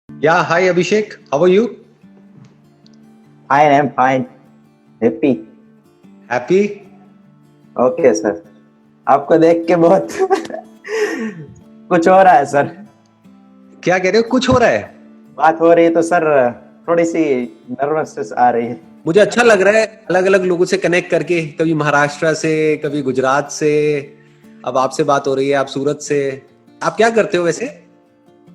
Yeah, hi Abhishek. How are you? Fine, I'm fine. Happy. Happy? Okay sir. आपको देख के बहुत कुछ हो रहा है सर। क्या कह रहे हो? कुछ हो रहा है? बात हो रही है तो सर थोड़ी सी नर्वसनेस आ रही है। मुझे अच्छा लग रहा है अलग अलग लोगों से कनेक्ट करके, कभी महाराष्ट्र से, कभी गुजरात से। अब आपसे बात हो रही है, आप सूरत से। आप क्या करते हो वैसे?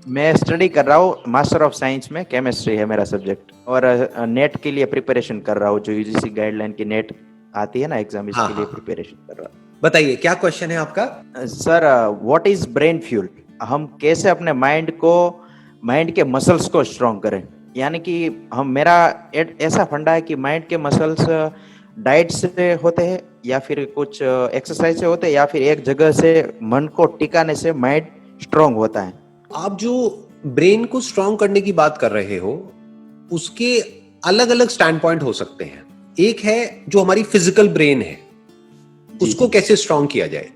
मैं स्टडी कर रहा हूँ मास्टर ऑफ साइंस में, केमिस्ट्री है मेरा सब्जेक्ट, और नेट के लिए प्रिपरेशन कर रहा हूँ। जो यूजीसी गाइडलाइन की नेट आती है ना एग्जाम, हाँ इसके लिए हाँ हाँ। प्रिपरेशन कर रहा बताइए क्या क्वेश्चन है आपका? हूँ sir. What is brain fuel? हम कैसे अपने माइंड के मसल्स को स्ट्रॉन्ग करें? यानी कि हम मेरा ऐसा फंडा है कि माइंड के मसल्स डाइट से होते हैं, या फिर कुछ एक्सरसाइज से होते हैं, या फिर एक जगह से मन को टिकाने से माइंड स्ट्रांग होता है। आप जो ब्रेन को स्ट्रांग करने की बात कर रहे हो, उसके अलग अलग स्टैंड पॉइंट हो सकते हैं। एक है जो हमारी फिजिकल ब्रेन है, जी उसको जी। कैसे स्ट्रांग किया जाए।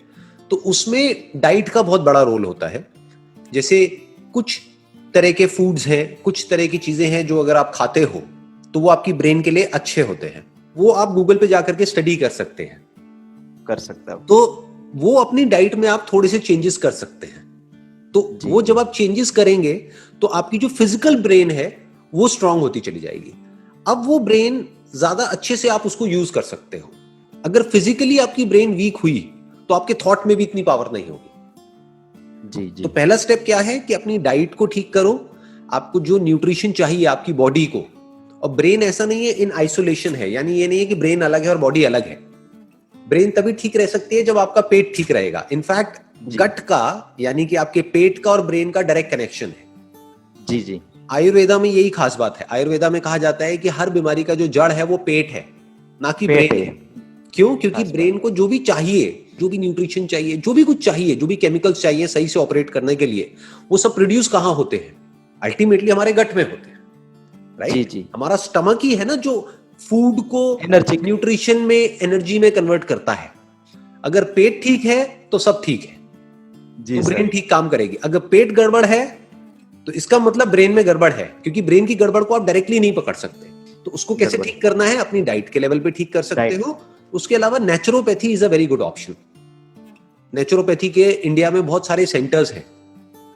तो उसमें डाइट का बहुत बड़ा रोल होता है। जैसे कुछ तरह के फूड्स हैं, कुछ तरह की चीजें हैं जो अगर आप खाते हो तो वो आपकी ब्रेन के लिए अच्छे होते हैं। वो आप गूगल पे जाकर के स्टडी कर सकते हैं। कर सकता हूँ। तो वो अपनी डाइट में आप थोड़े से चेंजेस कर सकते हैं। तो जी वो जी। जब आप चेंजेस करेंगे तो आपकी जो फिजिकल ब्रेन है वो स्ट्रांग होती चली जाएगी। अब वो ब्रेन ज्यादा अच्छे से आप उसको यूज कर सकते हो। अगर फिजिकली आपकी ब्रेन वीक हुई तो आपके थॉट में भी इतनी पावर नहीं होगी। जी तो जी। पहला स्टेप क्या है कि अपनी डाइट को ठीक करो। आपको जो न्यूट्रिशन चाहिए आपकी बॉडी को। और ब्रेन ऐसा नहीं है इन आइसोलेशन है, यानी ये नहीं है कि ब्रेन अलग है और बॉडी अलग है। ब्रेन तभी ठीक रह सकती है जब आपका पेट ठीक रहेगा। इनफैक्ट जी गट का, यानी कि आपके पेट का और ब्रेन का डायरेक्ट कनेक्शन है। जी। जी आयुर्वेदा में यही खास बात है। आयुर्वेदा में कहा जाता है कि हर बीमारी का जो जड़ है वो पेट है, ना कि पेट ब्रेन है। है। क्यों? क्योंकि खास ब्रेन बात। को जो भी चाहिए, जो भी न्यूट्रिशन चाहिए, जो भी कुछ चाहिए, जो भी केमिकल्स चाहिए सही से ऑपरेट करने के लिए, वो सब प्रोड्यूस कहाँ होते हैं? अल्टीमेटली हमारे गट में होते हैं। जी राइट? जी। हमारा स्टमक ही है ना जो फूड को एनर्जी। न्यूट्रिशन में, एनर्जी में कन्वर्ट करता है। अगर पेट ठीक है तो सब ठीक है, तो जी ब्रेन सर। ठीक काम करेगी। अगर पेट गड़बड़ है तो इसका मतलब ब्रेन में गड़बड़ है, क्योंकि ब्रेन की गड़बड़ को आप डायरेक्टली नहीं पकड़ सकते। तो उसको कैसे गड़बड़। ठीक करना है? अपनी डाइट के लेवल पे ठीक कर सकते राइट। हो। उसके अलावा naturopathy is a very good option. Naturopathy के इंडिया में बहुत सारे सेंटर्स हैं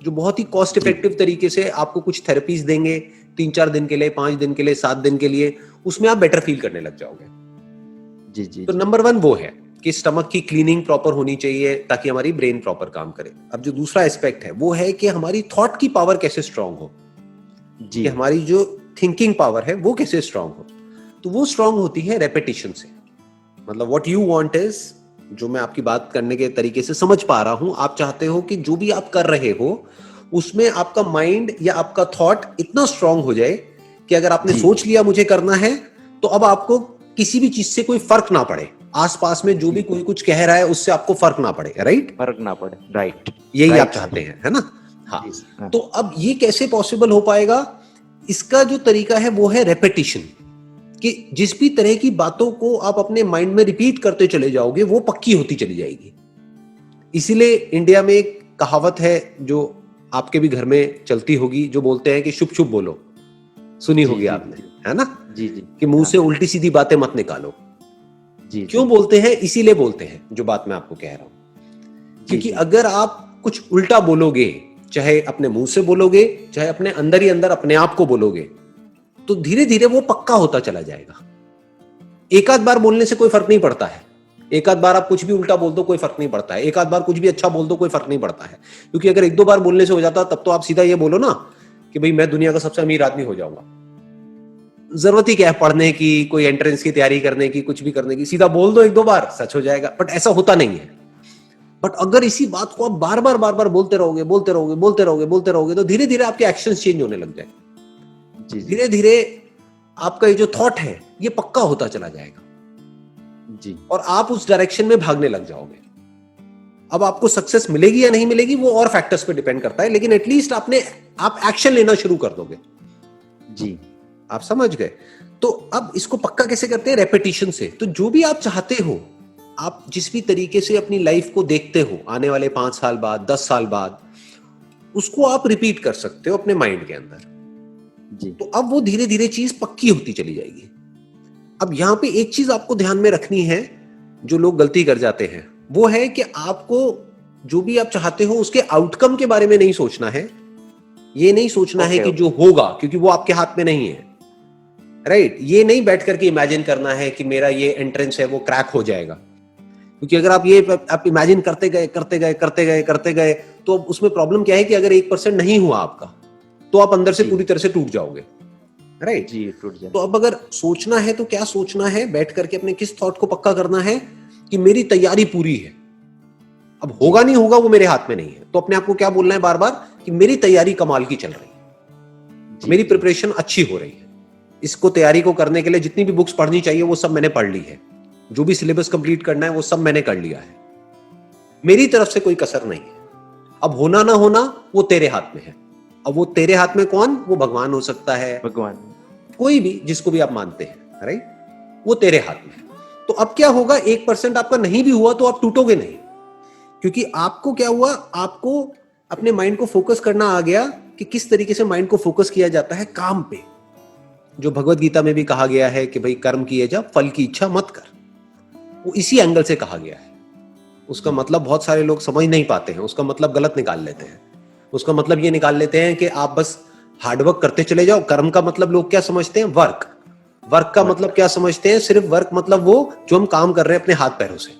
जो बहुत ही कॉस्ट जी इफेक्टिव तरीके से आपको कुछ थेरेपीज देंगे। 3-4 दिन के लिए, 5 दिन के लिए, 7 दिन के लिए, उसमें आप बेटर फील करने लग जाओगे। जी। जी तो जी। नंबर 1 वो है कि स्टमक की क्लीनिंग प्रॉपर होनी चाहिए ताकि हमारी ब्रेन प्रॉपर काम करे। अब जो दूसरा एस्पेक्ट है वो है कि हमारी थॉट की पावर कैसे स्ट्रांग हो, जी कि हमारी जो थिंकिंग पावर है वो कैसे स्ट्रांग हो। तो वो स्ट्रांग होती है रेपिटेशन से। मतलब व्हाट यू वांट इज, जो मैं आपकी बात करने के तरीके से समझ पा रहा हूं, आप चाहते हो कि जो भी आप कर रहे हो उसमें आपका माइंड या आपका थॉट इतना स्ट्रांग हो जाए कि अगर आपने जी सोच लिया मुझे करना है, तो अब आपको किसी भी चीज से कोई फर्क ना पड़े। आसपास में जो भी जी। कोई कुछ कह रहा है उससे आपको फर्क ना पड़े। राइट? फर्क ना पड़े। राइट। यही आप राइट चाहते सर। हैं, है ना? हाँ। जी हाँ। तो अब ये कैसे पॉसिबल हो पाएगा? इसका जो तरीका है वो है रेपिटेशन। कि जिस भी तरह की बातों को आप अपने माइंड में रिपीट करते चले जाओगे वो पक्की होती चली जाएगी। इसीलिए इंडिया में एक कहावत है जो आपके भी घर में चलती होगी, जो बोलते हैं कि शुभ शुभ बोलो। सुनी जी होगी जी। आपने, जी है ना? जी। जी कि मुंह हाँ। से उल्टी सीधी बातें मत निकालो। जी जी। क्यों बोलते हैं? इसीलिए बोलते हैं जो बात मैं आपको कह रहा हूं। जी क्योंकि जी। अगर आप कुछ उल्टा बोलोगे, चाहे अपने मुंह से बोलोगे, चाहे अपने अंदर ही अंदर अपने आप को बोलोगे, तो धीरे धीरे वो पक्का होता चला जाएगा। एक आध बार बोलने से कोई फर्क नहीं पड़ता है। एक आध बार आप कुछ भी उल्टा बोल दो कोई फर्क नहीं पड़ता है। एक आध बार कुछ भी अच्छा बोल दो कोई फर्क नहीं पड़ता है। क्योंकि अगर 1-2 बार बोलने से हो जाता तब तो आप सीधा ये बोलो ना कि भाई मैं दुनिया का सबसे अमीर आदमी हो जाऊंगा। जरूरत ही क्या है पढ़ने की, कोई एंट्रेंस की तैयारी करने की, कुछ भी करने की? सीधा बोल दो 1-2 बार, सच हो जाएगा। बट ऐसा होता नहीं है। बट अगर इसी बात को आप बार बार बोलते रहोगे, बोलते रहोगे, बोलते रहोगे, बोलते रहोगे, तो धीरे धीरे आपके एक्शन चेंज होने लग जाए। जी जी। धीरे धीरे आपका ये जो थॉट है ये पक्का होता चला जाएगा जी। और आप उस डायरेक्शन में भागने लग जाओगे। अब आपको सक्सेस मिलेगी या नहीं मिलेगी वो और फैक्टर्स पे डिपेंड करता है, लेकिन एटलीस्ट आप एक्शन लेना शुरू कर दोगे। जी। आप समझ गए? तो अब इसको पक्का कैसे करते हैं? रेपिटेशन से। तो जो भी आप चाहते हो, आप जिस भी तरीके से अपनी लाइफ को देखते हो आने वाले 5 साल बाद, 10 साल बाद, उसको आप रिपीट कर सकते हो अपने माइंड के अंदर। जी तो अब वो धीरे धीरे चीज पक्की होती चली जाएगी। अब यहां पे एक चीज आपको ध्यान में रखनी है, जो लोग गलती कर जाते हैं, वो है कि आपको जो भी आप चाहते हो उसके आउटकम के बारे में नहीं सोचना है। ये नहीं सोचना है कि जो होगा, क्योंकि वो आपके हाथ में नहीं है, राइट। ये नहीं बैठ करके इमेजिन करना है कि मेरा ये एंट्रेंस है वो क्रैक हो जाएगा, क्योंकि अगर आप इमेजिन करते गए करते गए करते गए करते गए तो उसमें प्रॉब्लम क्या है कि अगर 1% नहीं हुआ आपका, तो आप अंदर से पूरी तरह से टूट जाओगे, राइट। जी टूट जाए। तो अब अगर सोचना है तो क्या सोचना है, बैठ करके अपने किस थॉट को पक्का करना है कि मेरी तैयारी पूरी है। अब होगा नहीं होगा वो मेरे हाथ में नहीं है, तो अपने आप को क्या बोलना है बार बार कि मेरी तैयारी कमाल की चल रही है, मेरी प्रिपरेशन अच्छी हो रही है। इसको तैयारी को करने के लिए जितनी भी बुक्स पढ़नी चाहिए वो सब मैंने पढ़ ली है, जो भी सिलेबस कंप्लीट करना है वो सब मैंने कर लिया है, मेरी तरफ से कोई कसर नहीं है। अब होना ना होना वो तेरे हाथ में है। अब वो तेरे हाथ में कौन? वो भगवान हो सकता है, भगवान, कोई भी जिसको भी आप मानते हैं, राइट, वो तेरे हाथ में है। तो अब क्या होगा, 1% आपका नहीं भी हुआ तो आप टूटोगे नहीं, क्योंकि आपको क्या हुआ, आपको अपने माइंड को फोकस करना आ गया कि किस तरीके से माइंड को फोकस किया जाता है काम पे, जो भगवत गीता में भी कहा गया है कि भाई कर्म किए जा, फल की इच्छा मत कर। वो इसी एंगल से कहा गया है। उसका मतलब बहुत सारे लोग समझ नहीं पाते हैं, उसका मतलब गलत निकाल लेते हैं। उसका मतलब ये निकाल लेते हैं कि आप बस हार्डवर्क करते चले जाओ। कर्म का मतलब लोग क्या समझते हैं? वर्क। वर्क का मतलब क्या समझते हैं? सिर्फ वर्क मतलब वो जो हम काम कर रहे हैं अपने हाथ पैरों से।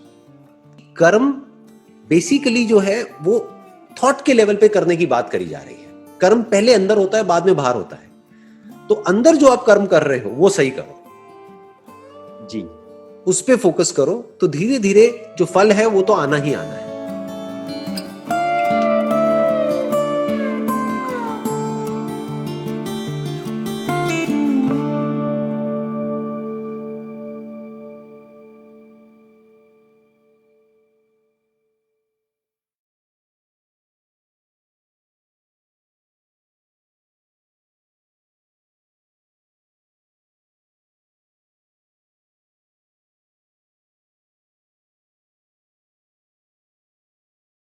कर्म बेसिकली जो है वो थॉट के लेवल पे करने की बात करी जा रही है। कर्म पहले अंदर होता है, बाद में बाहर होता है। तो अंदर जो आप कर्म कर रहे हो वो सही करो जी उस पे फोकस करो, तो धीरे धीरे जो फल है वो तो आना ही आना है।